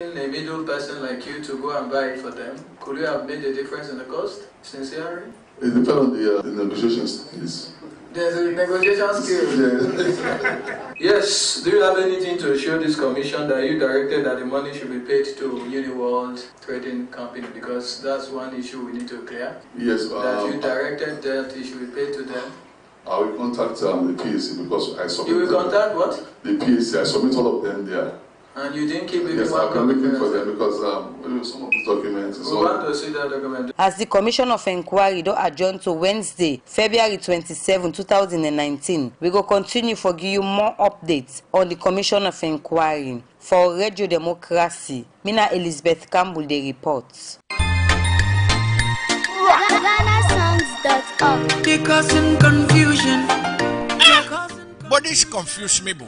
A middle person like you to go and buy it for them, could you have made a difference in the cost, sincerely? It depends on the negotiations, please. There's a negotiation skill. Yes, do you have anything to show this commission that you directed that the money should be paid to Uniworld Trading Company? Because that's one issue we need to clear. Yes. That you directed that it should be paid to them. I will contact the PAC because I submit. You will contact what? The PAC. I submit all of them there. And you didn't keep it? Yes, I've been looking for them because some of these documents. We want to see that document. As the Commission of Inquiry do adjourn to Wednesday, February 27, 2019, we will continue for give you more updates on the Commission of Inquiry. For Radio Democracy, Mina Elizabeth Campbell, the reports. They're causing confusion. But this confuse me, boo.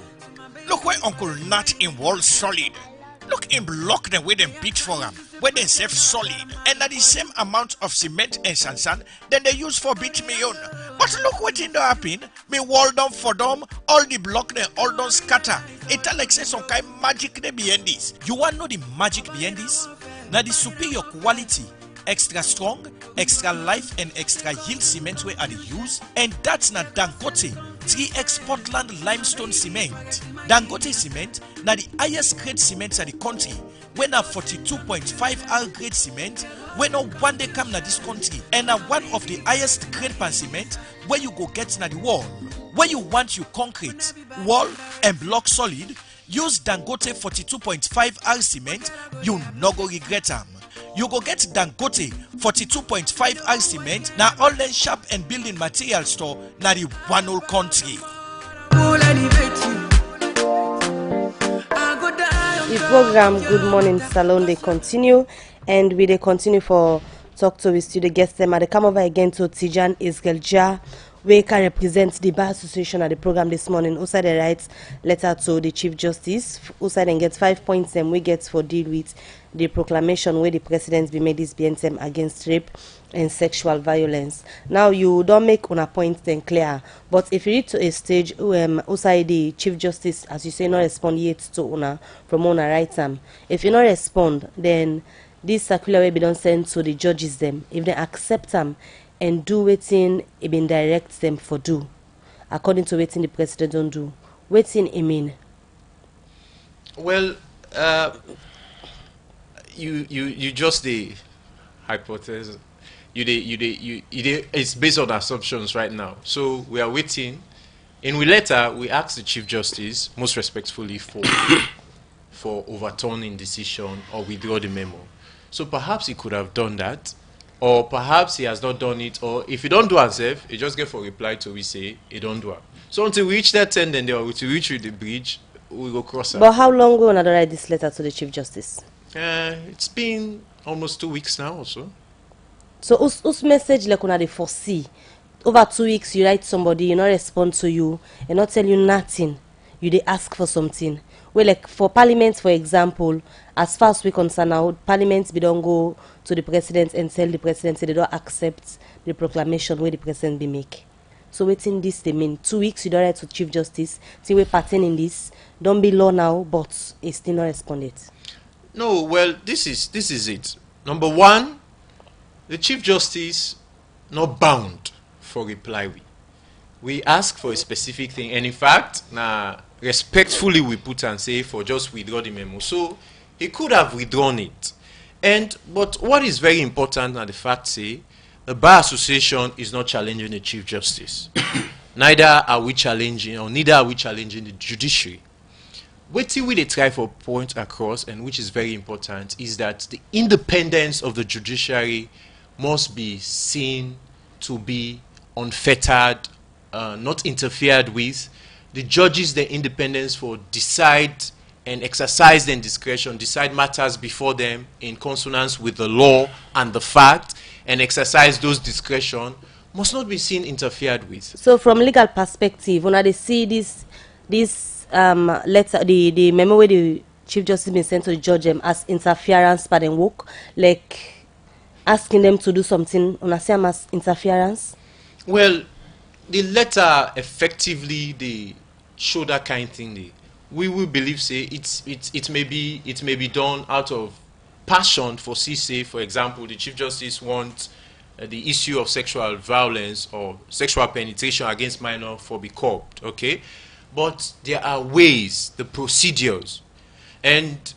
Look where Uncle Nat in World Solid. Look in block them where them beat for them, where they save solid, and at the same amount of cement and sand then they use for beat me on. But look what in the happen. Me wall down for them, all the block them all don't scatter. It like say some kind of magic they behind this. You want know the magic behind this? Now the superior quality, extra strong, extra life and extra yield cement where are the use, and that's not Dangote 3X Portland limestone cement. Dangote cement na the highest grade cement in the country. When a 42.5 R grade cement, when no one day come na this country, and a one of the highest grade pan cement where you go get na the wall. Where you want you concrete, wall and block solid, use Dangote 42.5 R cement, you no go regret them. You go get Dangote 42.5 R cement na all the shop and building material store na the one whole country. The program Good Morning Salone they continue, and we they continue for talk to with studio guests them. They come over again to Tejan Isgelja, we can represent the Bar Association at the program this morning. Also, they write letter to the Chief Justice. Also, then get 5 points and we get for deal with the proclamation where the president be made this BNTM against rape and sexual violence. Now you don't make on a point then clear, but if you reach to a stage also the Chief Justice, as you say, not respond yet to una from una right time. If you not respond, then this circular will be done sent to the judges them. If they accept them and do waiting, it been direct them for do according to waiting the president don't do. Waiting it mean. Well, you just the hypothesis. It's based on assumptions right now. So we are waiting. In we letter, we ask the Chief Justice most respectfully for overturning decision or withdraw the memo. So perhaps he could have done that, or perhaps he has not done it, or if he don't do himself, he just get for reply to we say he don't do it. So until we reach that 10, then to reach with the bridge, we go cross it. But how long will another write this letter to the Chief Justice? It's been almost 2 weeks now or so. So whose message like una dey foresee? Over 2 weeks you write somebody, you not respond to you, and not tell you nothing. You they ask for something. Well, like for Parliament, for example, as far as we concern now, Parliament we don't go to the president and tell the president say they don't accept the proclamation where the president be make. So waiting this they mean 2 weeks you don't write to Chief Justice, see we pattern in this, don't be law now, but it's still not responded. No, well, this is it. Number one, the Chief Justice not bound for reply. We ask for a specific thing, and in fact, respectfully we put and say for just withdraw the memo. So he could have withdrawn it. But what is very important now, the fact say the Bar Association is not challenging the Chief Justice. Neither are we challenging the judiciary. What we they try for point across, and which is very important, is that the independence of the judiciary must be seen to be unfettered, not interfered with. The judges, their independence for decide and exercise their discretion, decide matters before them in consonance with the law and the fact, and exercise those discretion must not be seen interfered with. So from legal perspective, when they see this letter, the memo where the Chief Justice been sent to the judge as interference by them work, like asking them to do something on a same as interference? Well, the letter effectively they show that kind of thing. we will believe say it may be done out of passion for say, for example, the Chief Justice wants the issue of sexual violence or sexual penetration against minors for be curbed, okay? But there are ways, the procedures, and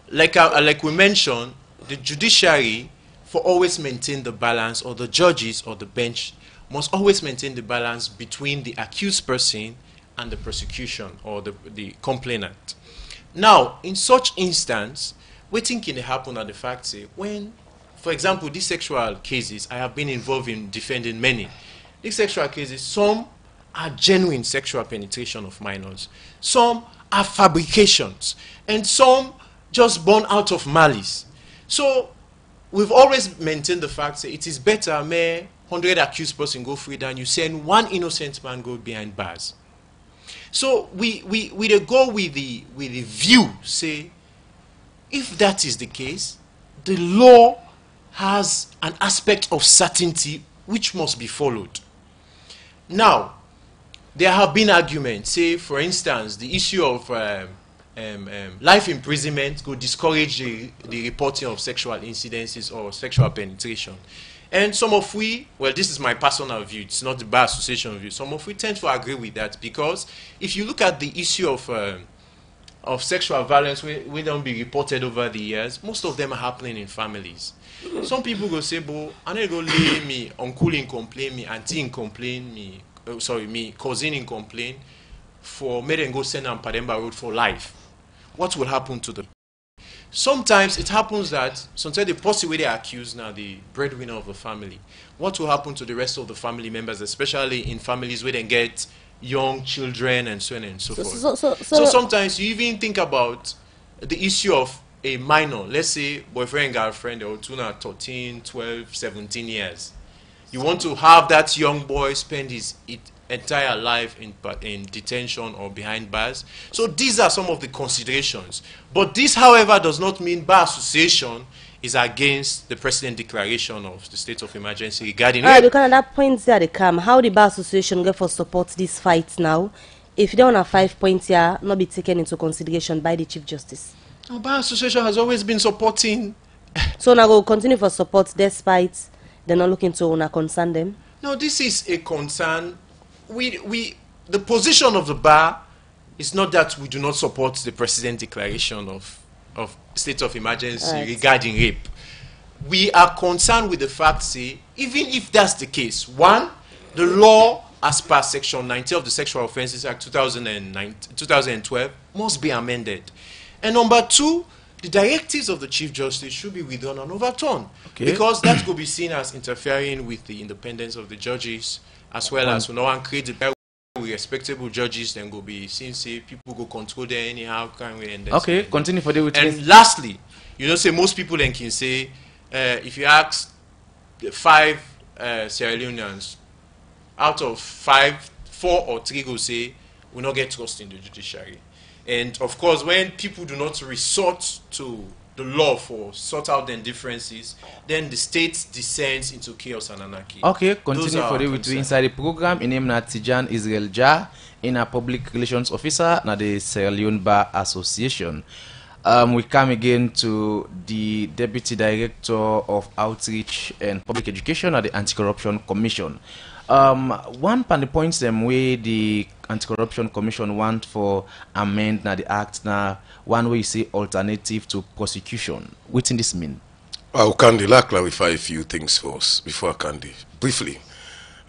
like we mentioned, the judiciary for always maintain the balance, or the judges or the bench must always maintain the balance between the accused person and the prosecution or the complainant. Now, in such instance, we think it happen at the fact say when, for example, these sexual cases, I have been involved in defending many. These sexual cases, some are genuine sexual penetration of minors, some are fabrications, and some just born out of malice. So we've always maintained the fact that it is better may 100 accused person go free than you send one innocent man go behind bars. So we go with the view, say, if that is the case, the law has an aspect of certainty which must be followed. Now, there have been arguments, say, for instance, the issue of life imprisonment could discourage the reporting of sexual incidences or sexual penetration. And some of we, well, this is my personal view, it's not the Bar Association view, some of we tend to agree with that, because if you look at the issue of sexual violence, we don't be reported over the years, most of them are happening in families. Some people go say, "Bo, I need to go lay me uncle in complain, me auntie in complain, me cousin in complain, for me then go send them Pademba Road for life." What will happen to them? Sometimes it happens that sometimes the person where they are accused now, the breadwinner of the family. What will happen to the rest of the family members, especially in families where they get young children and so on and so forth? So sometimes you even think about the issue of a minor, let's say boyfriend and girlfriend, or 13, 12, 17 years. You want to have that young boy spend his entire life in detention or behind bars. So these are some of the considerations. But this, however, does not mean Bar Association is against the President Declaration of the state of emergency regarding it. Because at that point there they come, how the Bar Association get for support this fight now, if you don't have 5 points here, not be taken into consideration by the Chief Justice? The Bar Association has always been supporting. So now go continue for support despite they're not looking to concern them? No, this is a concern. The position of the bar is not that we do not support the President Declaration of state of emergency regarding rape. We are concerned with the fact, say, even if that's the case, one, the law as per Section 90 of the Sexual Offences Act 2012 must be amended. And number two, the directives of the Chief Justice should be withdrawn and overturned. Okay. Because that could be seen as interfering with the independence of the judges, as well as no one create the respectable judges, then go be seen, say, people go control them anyhow. Okay, continue for the with. And lastly, you know, say most people then can say, if you ask 5 Sierra Leoneans, out of 5, 4 or 3 go say, we not get trust in the judiciary. And of course, when people do not resort to the law for sort out their differences, then the state descends into chaos and anarchy. Okay, continue for the with inside the program. In name na Tejan Israel Ja, in a public relations officer na the Sierra Leone Bar Association. We come again to the Deputy Director of Outreach and Public Education at the Anti-Corruption Commission. One of the points them way the Anti-Corruption Commission want for amend na the act na one way you say alternative to prosecution. What in this mean? Well, Candy, I'll clarify a few things for us before Candy. Briefly.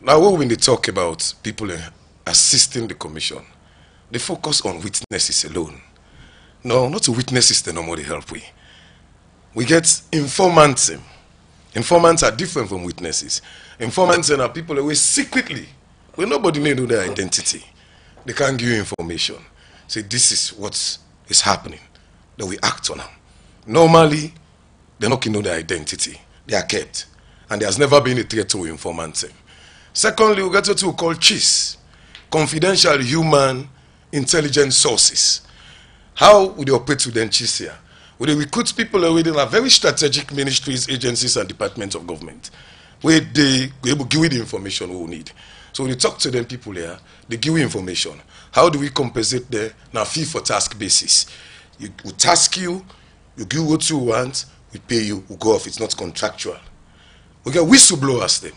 Now, when they talk about people assisting the commission, they focus on witnesses alone. No, not to witnesses they normally help with. We get informants. Informants are different from witnesses. Informants are people who secretly, when nobody know their identity, they can't give you information. Say, this is what is happening. Then we act on them. Normally, they're not know their identity. They are kept. And there's never been a threat to informants. Secondly, we get what we call CHIS, Confidential Human Intelligence Sources. How would they operate with them CHIS here? Would they recruit people within a very strategic ministries, agencies, and departments of government, where they be able to give you the information we need. So when you talk to them people here, they give you information. How do we compensate there? Now fee for task basis. We task you, you give what you want, we pay you, we go off. It's not contractual. We get whistleblowers them.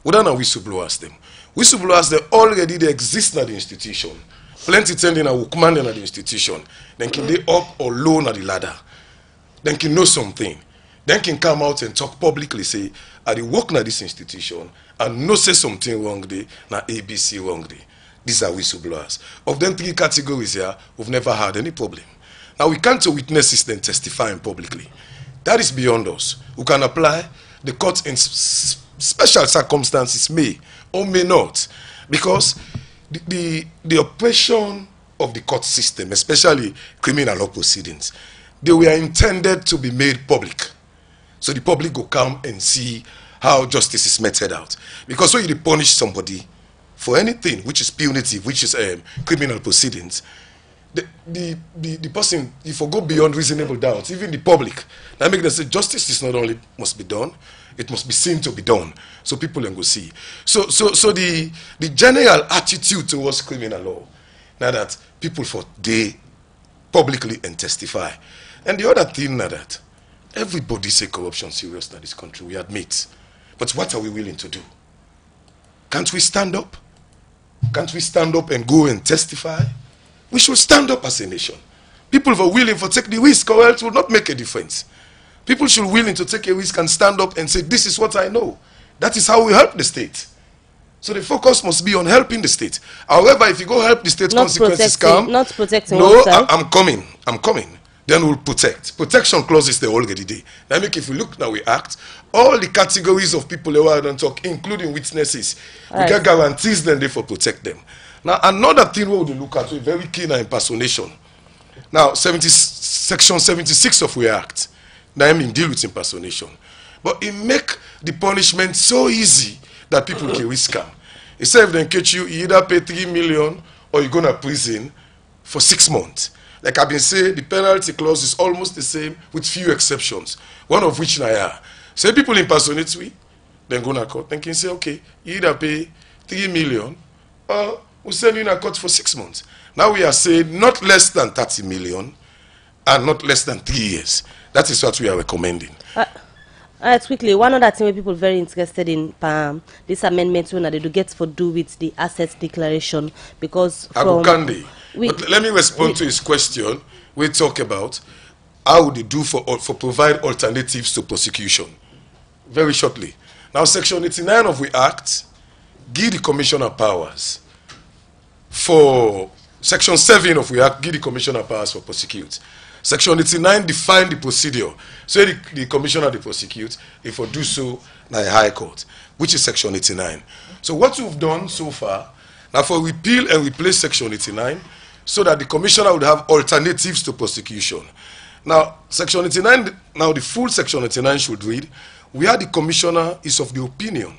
We don't know whistleblowers them. Whistleblowers, they exist at the institution. Plenty tending a command at the institution. Then can they up or low at the ladder. Then can know something. Then can come out and talk publicly, say, I work at this institution and no say something wrong there, na ABC wrong there. These are whistleblowers. Of them 3 categories here, we've never had any problem. Now we can't witnesses then testifying publicly. That is beyond us. We can apply. The court in special circumstances may or may not, because the operation of the court system, especially criminal law proceedings, they were intended to be made public. So the public will come and see how justice is meted out. Because when you punish somebody for anything which is punitive, which is criminal proceedings, the person, if you go beyond reasonable doubt, even the public, that make them say justice is not only must be done, it must be seen to be done, so people can go see. So the general attitude towards criminal law, now that people for they publicly and testify, and the other thing now that everybody say corruption serious in this country, we admit, but what are we willing to do? Can't we stand up? Can't we stand up and go and testify? We should stand up as a nation. People who are willing to take the risk, or else will not make a difference. People should be willing to take a risk and stand up and say, this is what I know. That is how we help the state. So the focus must be on helping the state. However, if you go help the state, not consequences come. Not protecting No, oneself. I'm coming. Then we'll protect. Protection clauses they already did. Now, if we look now, we act. All the categories of people who don't talk, including witnesses, we get guarantees then they for protect them. Now, another thing we will look at, we're very keen on impersonation. Now, section 76 of we act. Now, I mean, deal with impersonation. But it make the punishment so easy that people can risk them. It said if they catch you, you either pay 3 million or you go to prison for 6 months. Like I've been saying, the penalty clause is almost the same with few exceptions. One of which now, say people impersonate we, then go to court. Then can say, okay, you either pay 3 million or we'll send you to court for 6 months. Now we are saying not less than 30 million and not less than 3 years. That is what we are recommending. Quickly, one other thing where people very interested in this amendment when they do get for do with the assets declaration, because from but let me respond to his question. We talk about how they do for provide alternatives to prosecution. Very shortly. Now, Section 89 of the Act give the Commissioner powers. For Section 7 of the Act give the Commissioner powers for prosecute. Section 89 define the procedure. So the commissioner they prosecute, if we do so, na a high court, which is Section 89. So what we've done so far, now for repeal and replace Section 89, so that the commissioner would have alternatives to prosecution. Now, Section 89, now the full Section 89 should read, where the commissioner is of the opinion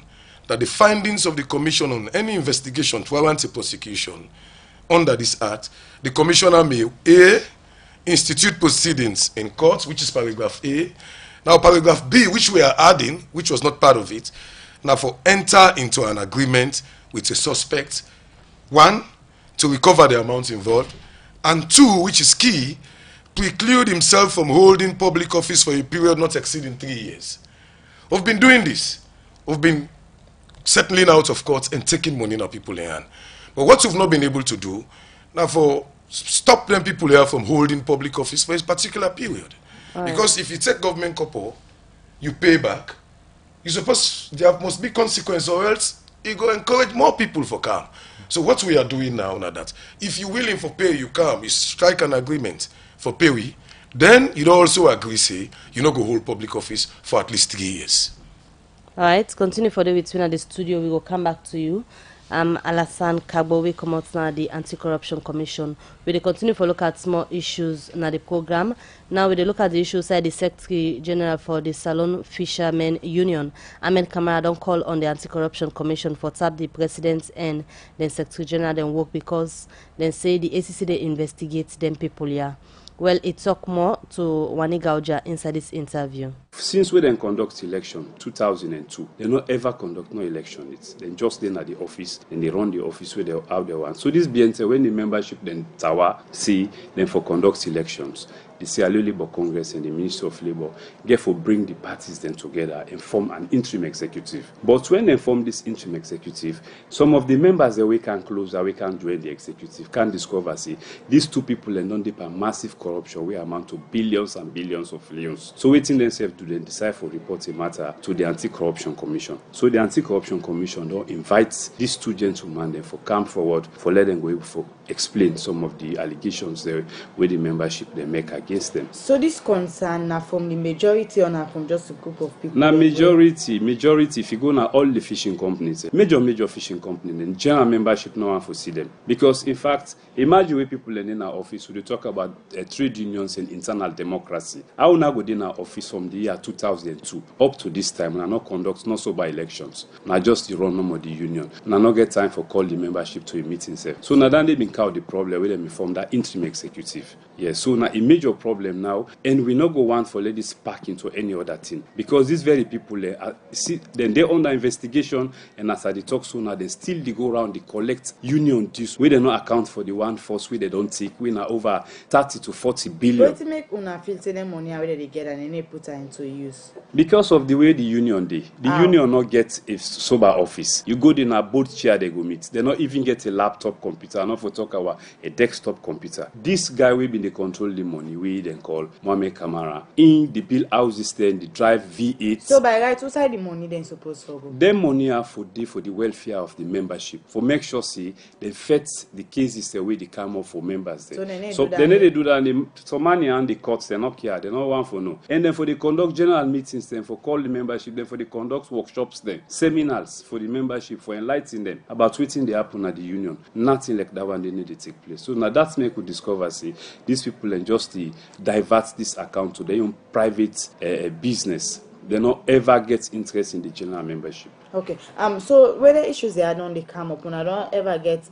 that the findings of the commission on any investigation to warrant a prosecution under this act, the commissioner may A, institute proceedings in court, which is paragraph A. Now, paragraph B, which we are adding, which was not part of it, now for enter into an agreement with a suspect, 1, to recover the amounts involved, and 2, which is key, preclude himself from holding public office for a period not exceeding 3 years. We've been doing this. We've been settling out of court and taking money in people in hand. But what we've not been able to do, now for stop them people here from holding public office for a particular period. Because if you take government couple, you pay back, you suppose there must be consequence, or else it go encourage more people for come. So what we are doing now that if you're willing for pay, you come, you strike an agreement for pay, then you also agree, say, you not go hold public office for at least 3 years. All right, continue for the between at the studio. We will come back to you. Alassane Kagbo, we come out now the Anti-Corruption Commission. We continue to look at small issues in the program. Now we look at the issues side the Secretary General for the Salone Fishermen Union, Ahmed Kamara, don't call on the Anti-Corruption Commission for tap the President and then Secretary General then work because then say the ACC they investigate them people here. Well, it talk more to Wani Gauja inside this interview. Since we then conduct election 2002, they not ever conduct no election. It's then just then at the office and they run the office where they out there one. So this BNT when the membership then tower see then for conduct elections. The Sierra Leone Labour Congress and the Ministry of Labour get for bring the parties then together and form an interim executive. But when they form this interim executive, some of the members that we can close, that we can join the executive, can discover say these two people and don't dip a massive corruption we amount to billions and billions of leons. So waiting themselves to then decide for report a matter to the Anti-Corruption Commission. So the Anti-Corruption Commission don't invite these two gentlemen then for come forward for let them go for explain some of the allegations there where the membership they make against them. So this concern now from the majority or now from just a group of people? Now majority, if you go now all the fishing companies, major fishing companies, then general membership no one for see them. Because in fact, imagine where people in our office who they talk about trade unions and internal democracy. I will now go in our office from the year 2002 up to this time, and I not conduct not so by elections. Now just the run of the union. And I not get time for call the membership to a meeting. So now then they been called the problem where they form that interim executive. Yeah, so now a major problem now, and we not go want for let this spark into any other thing. Because these very people see then they're under investigation, and as I talk so now, they still they go around, they collect union dues where they not account for the one force where they don't take. We now over 30 to 40 billion. But to make una feel say them money where they get and then put her into use. Because of the way the union they. The union not get a sober office. You go in a both chair they go meet. They not even get a laptop computer, not for talk about a desktop computer. This guy will be they control the money we then call Mohamed Kamara. In the bill houses then the drive V8. So by right, who side the money then supposed to go? Them money are for the welfare of the membership. For make sure see they fet the cases the way they come up for members there. So they need to do that. Some money and the courts they're not care. They're not one for no. And then for the conduct general meetings then for call the membership then for the conduct workshops then seminars for the membership for enlightening them about what they happen at the union. Nothing like that one they need to take place. So now that's make we discover see these people and just divert this account to their own private business. They not ever get interest in the general membership. Okay. So whether issues they are don't they come up, and I don't ever get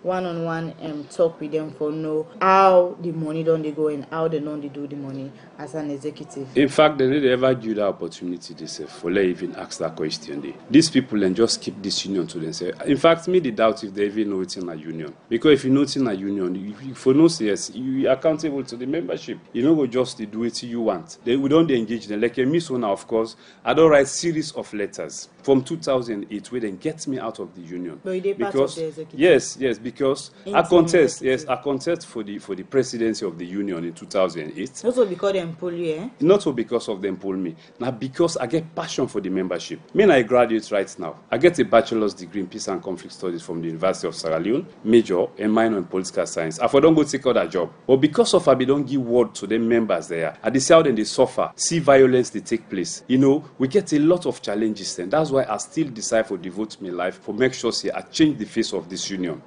one-on-one talk with them for know how the money don't they go and how they don't they do the money as an executive. In fact, they never ever give that opportunity themselves for let even ask that question. These people and just keep this union to themselves. In fact, me the doubt if they even know it's in a union. Because if you know it's in a union, you for no CS, you are accountable to the membership. You know, we just do it you want. We don't engage them. Like a Miss One, of course, I don't write series of letters from 2008 where then get me out of the union. But they part of the executive? Yes, because I contest for the presidency of the union in 2008. Also because they pull you, eh? Not so because of them pull me. Now because I get passion for the membership. Me and I graduate right now. I get a bachelor's degree in peace and conflict studies from the University of Sierra Leone, major and minor in political science. I don't go take other job. But because of I don't give word to them members there, I see how then they suffer, see violence they take place. You know, we get a lot of challenges then. That's why I still decide for devote my life for make sure I change the face of this union.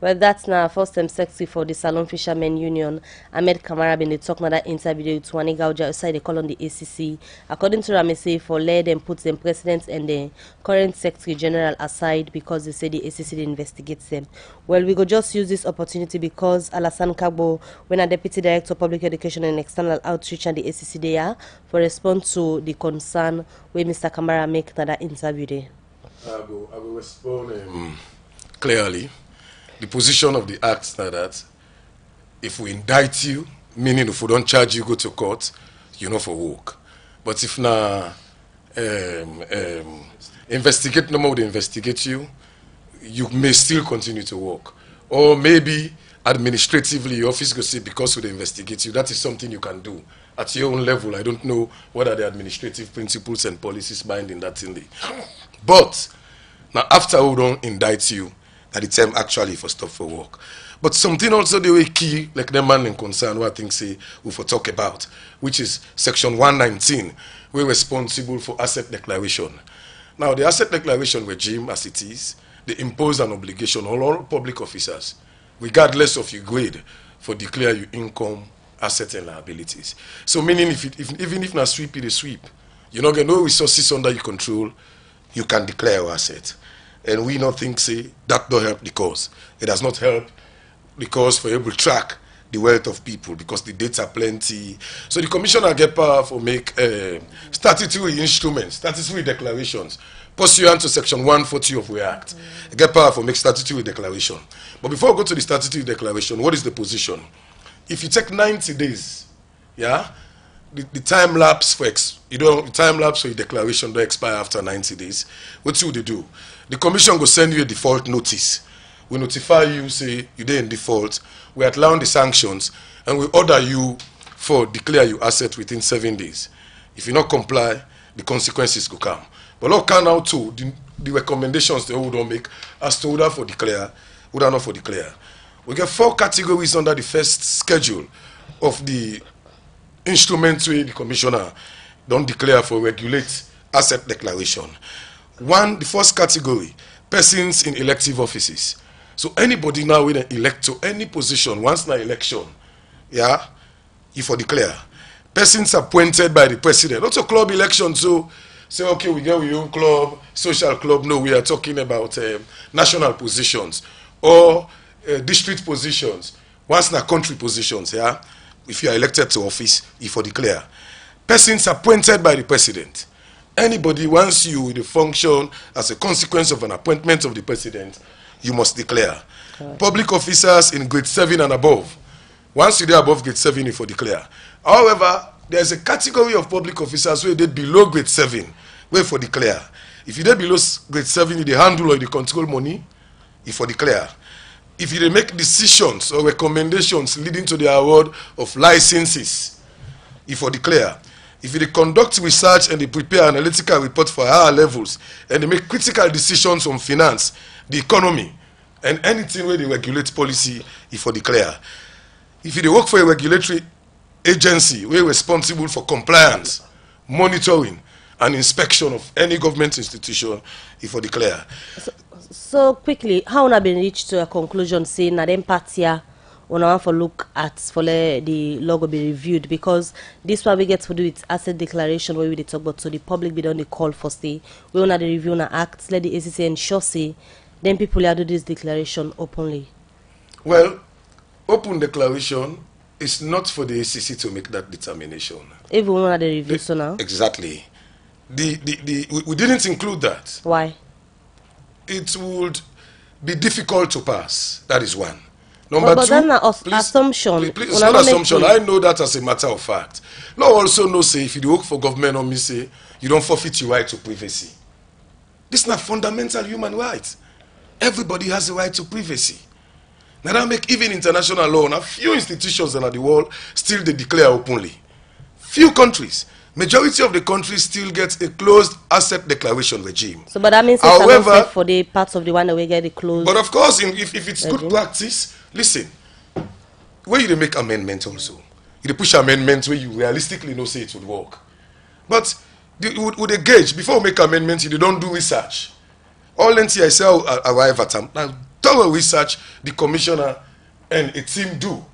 Well, that's now first time secretary for the Salon Fishermen Union. Ahmed Kamara been the talk now that interview with Wani Gauja outside the call on the ACC. According to Ramese, for let them put them president and the current secretary general aside because they say the ACC investigates them. Well, we go just use this opportunity because Alassane Kagbo, when a deputy director of public education and external outreach and the ACC they are for response to the concern where Mr. Kamara make that interview there. I will respond clearly. The position of the act now that if we indict you, meaning if we don't charge you, go to court, you know for work. But if now investigate, no more they investigate you, you may still continue to work. Or maybe administratively, your office go say because we investigate you, that is something you can do. At your own level, I don't know what are the administrative principles and policies binding that in the. But now after we don't indict you, at the time actually for stop for work. But something also the way key, like the man in concern, what I think say we for talk about, which is section 119, we're responsible for asset declaration. Now the asset declaration regime as it is, they impose an obligation on all public officers, regardless of your grade, for declare your income, assets and liabilities. So meaning even if not sweep it is sweep, you not get no resources under your control, you can declare your asset. And we not think say that don't help the cause. It does not help the cause for able to track the wealth of people because the data plenty. So the commissioner get power for make statutory instruments, statutory declarations, pursuant to section 140 of the Act. Get power for make statutory declaration. But before I go to the statutory declaration, what is the position? If you take 90 days, yeah, the time lapse for the time lapse for your declaration don't expire after 90 days. What should they do? The commission will send you a default notice. We notify you, say you're in default. We outline the sanctions, and we order you for declare your asset within 7 days. If you not comply, the consequences will come. But look now too, the recommendations they will don't make as to whether for declare, whether not for declare. We get 4 categories under the first schedule of the instruments where the commissioner don't declare for regulate asset declaration. One, the first category, persons in elective offices. So anybody now when they elect to any position, once na election, yeah, you for declare. Persons appointed by the president. Not a club election, so say, okay, we get your own club, social club. No, we are talking about national positions or district positions. Once na country positions, yeah. If you are elected to office, you for declare. Persons appointed by the president. Anybody, once you will function as a consequence of an appointment of the president, you must declare. Public officers in grade 7 and above. Once you're above grade 7, you for declare. However, there's a category of public officers where they below grade 7, where for declare. If you below grade 7, you handle or you control money, you for declare. If you make decisions or recommendations leading to the award of licenses, you for declare. If you conduct research and they prepare analytical report for higher levels and they make critical decisions on finance, the economy, and anything where they regulate policy, if for declare. If you work for a regulatory agency, we're responsible for compliance, monitoring, and inspection of any government institution, if for declare. So quickly, how have been reached to a conclusion saying that empathia on want for look at for the logo be reviewed, because this one we get to do with asset declaration where we talk about, so the public be done the call for stay. We want the review and act, let the ACC ensure say then people are do this declaration openly. Well, open declaration is not for the ACC to make that determination. Even when the review so now? Exactly. We didn't include that. Why? It would be difficult to pass. That is one. Number but two, that's an assumption. Please, it's not an assumption. I know that as a matter of fact. No, also know say if you work for government or me say you don't forfeit your right to privacy. This is not fundamental human right. Everybody has a right to privacy. Now that make even international law, now few institutions in the world still they declare openly. Few countries. Majority of the countries still get a closed asset declaration regime. So, but that means it's however, for the parts of the one that we get the closed. But of course, if it's regime. Good practice, listen. Where you make amendment also, you push amendments where you realistically know say it would work. But with a gauge before we make amendments, you don't do research. All NTIC arrive at now thorough research. The commissioner and a team do.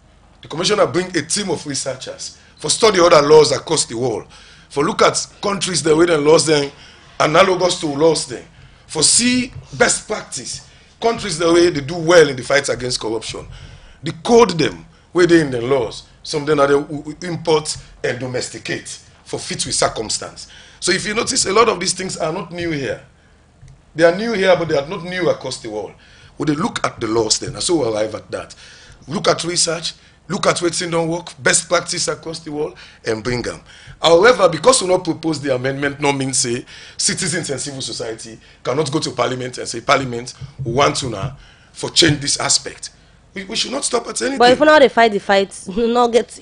The commissioner bring a team of researchers for study other laws across the world. For look at countries the way they laws them, analogous to laws them. For see best practice, countries the way they do well in the fight against corruption. They code them where they in the laws. Some of them are they import and domesticate for fit with circumstance. So if you notice, a lot of these things are not new here. They are new here, but they are not new across the world. When they look at the laws then, and so we arrive at that. Look at research, look at what's in don't work, best practice across the world, and bring them. However, because we not propose the amendment, no means say citizens and civil society cannot go to parliament and say parliament we want to now for change this aspect. We should not stop at anything. But if now they fight the fight, not get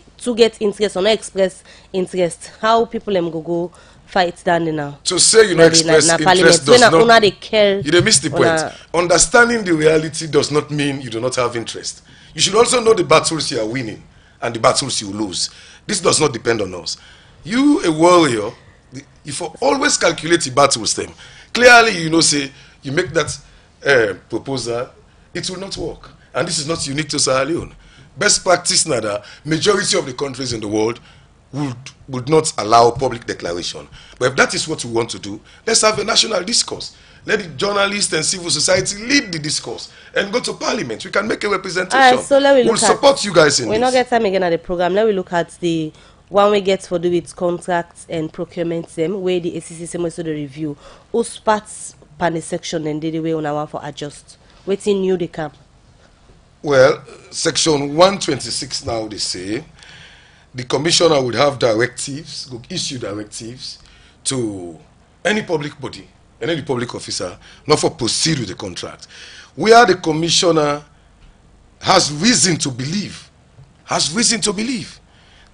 interest or not express interest, how people go fight down now? To say you not express interest does not. You don't miss the point. Understanding the reality does not mean you do not have interest. You should also know the battles you are winning and the battles you lose. This does not depend on us. You, a warrior, you for always calculate the battles them. Clearly, you know, say you make that proposal, it will not work. And this is not unique to Sierra Leone. Best practice, nada. Majority of the countries in the world would not allow public declaration. But if that is what we want to do, let's have a national discourse. Let the journalists and civil society lead the discourse and go to parliament. We can make a representation. So we'll support you guys in this. We're not get time again at the program. Let me look at the one we get for do with contracts and procurement them where the ACC same also the review. Whose parts pan the section and did the way on our for adjust. Waiting new the camp. Well, section 126 now they say the commissioner would have directives, go issue directives to any public body and any public officer not for proceed with the contract. Where the commissioner has reason to believe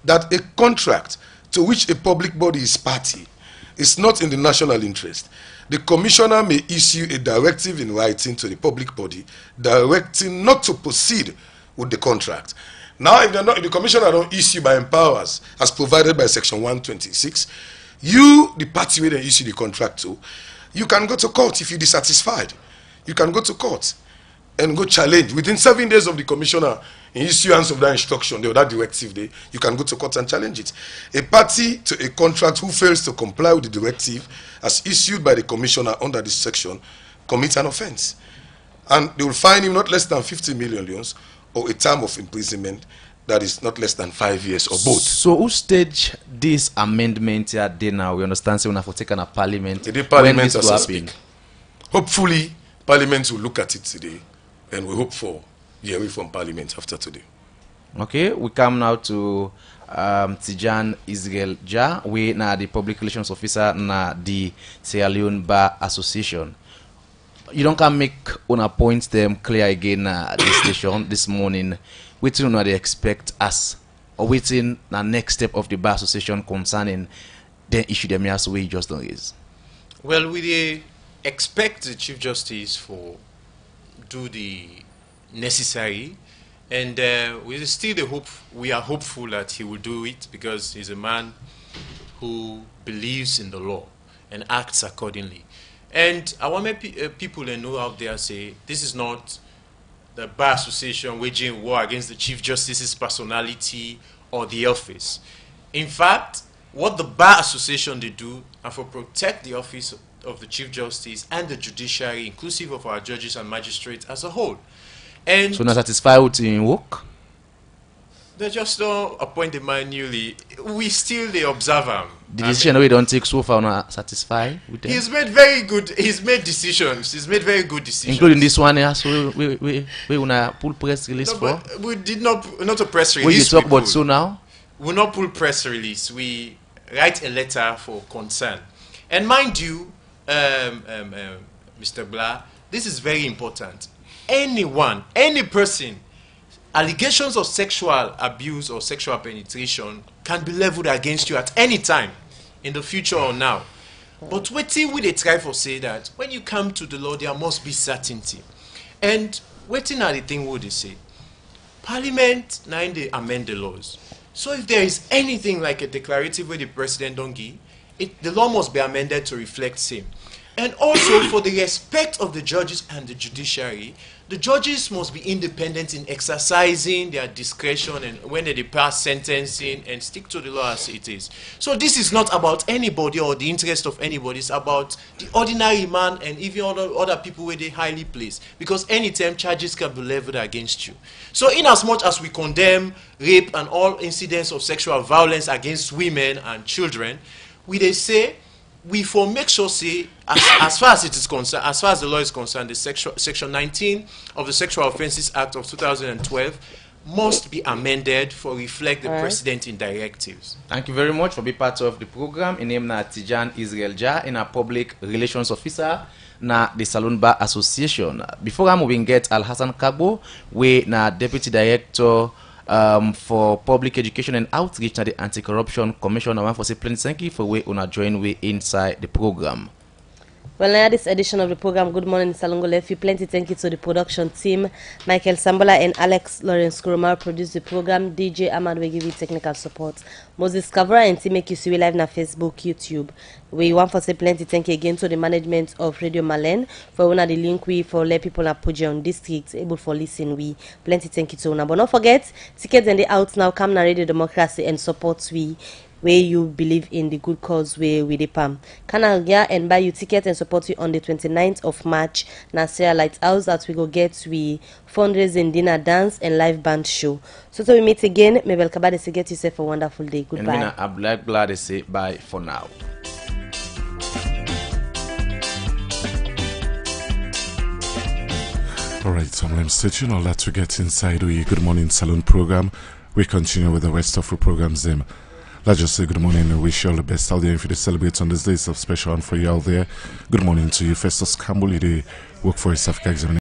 that a contract to which a public body is party is not in the national interest, the commissioner may issue a directive in writing to the public body directing not to proceed with the contract. Now, if the commissioner don't issue by powers as provided by section 126, you, the party where they issue the contract to, you can go to court if you're dissatisfied. You can go to court and go challenge. Within 7 days of the commissioner in issuance of that instruction, or that directive day, you can go to court and challenge it. A party to a contract who fails to comply with the directive as issued by the commissioner under this section commits an offense. And they will fine him not less than 50 million leons or a term of imprisonment that is not less than 5 years or both. So who stage this amendment here day now? We understand so we have to take on a parliament. The parliament has to speak. Hopefully, parliament will look at it today and we hope for hearing from parliament after today. Okay, we come now to Tejan Israel Ja, we na the public relations officer na the Sierra Leone Bar Association. You don't can make on a point them clear again this station this morning. Waiting on they expect us or waiting the next step of the Bar Association concerning the issue them as we just don't is. Well, we expect the Chief Justice for do the necessary, and we are hopeful that he will do it because he's a man who believes in the law and acts accordingly. And I want people to know out there say this is not the Bar Association waging war against the Chief Justice's personality or the office. In fact, what the Bar Association they do are for protect the office of the Chief Justice and the judiciary, inclusive of our judges and magistrates as a whole. And so not satisfied with in work? They just don't appoint the man newly. We still they observe him. The decision we don't take so far not satisfied with them. He's made very good. He's made decisions. He's made very good decisions, including this one. Yeah, so we wanna pull press release for. We did not a press release. What you talk about so now? We not pull press release. We write a letter for concern. And mind you, Mr. Blah, this is very important. Anyone, any person, allegations of sexual abuse or sexual penetration can be leveled against you at any time, in the future or now. But waiting we they try for say that when you come to the law, there must be certainty. And waiting at the thing what they say, Parliament now they amend the laws. So if there is anything like a declarative where the president don't give, the law must be amended to reflect same. And also for the respect of the judges and the judiciary, the judges must be independent in exercising their discretion and when they pass sentencing and stick to the law as it is. So this is not about anybody or the interest of anybody. It's about the ordinary man and even other people where they highly placed. Because anytime charges can be leveled against you. So in as much as we condemn rape and all incidents of sexual violence against women and children, they say we for make sure say as far as it is concerned, as far as the law is concerned, the section 19 of the Sexual Offences Act of 2012 must be amended for reflect the precedent in directives. Thank you very much for being part of the program. In name na Tejan Israel Ja, in a public relations officer na the Salone Bar Association. Before I'm moving get Al Hassan Kagbo, we na deputy director for public education and outreach na the anti-corruption commission. I want to say plenty thank you for we una join we inside the program. Well, now this edition of the program, Good Morning Salone, left you plenty thank you to the production team. Michael Sambola and Alex Lawrence Kurumar produced the program. DJ Ahmad will give you technical support. Moses Kavra and team make you see we live na Facebook, YouTube. We want to say plenty thank you again to the management of Radio Malen for one of the link we for let people na Pujon district able for listen we. Plenty thank you to una. But don't forget, tickets and the out now come na Radio Democracy and support we. where you believe in the good cause where we the palm. Can yeah and buy you ticket and support you on the 29th of March. Nasira Lighthouse that we go get we fundraising dinner, dance and live band show. So till we meet again, may welcome to get yourself a wonderful day. Goodbye. And I'm glad to say bye for now. Alright, so I'm Tejan. I'll let you get inside the Good Morning Salone program. We continue with the rest of the programs. Let's just say good morning and wish you all the best out there if you celebrate on this day. It's a special one for you out there. Good morning to you, Festus Campbell, the work for East Africa examination.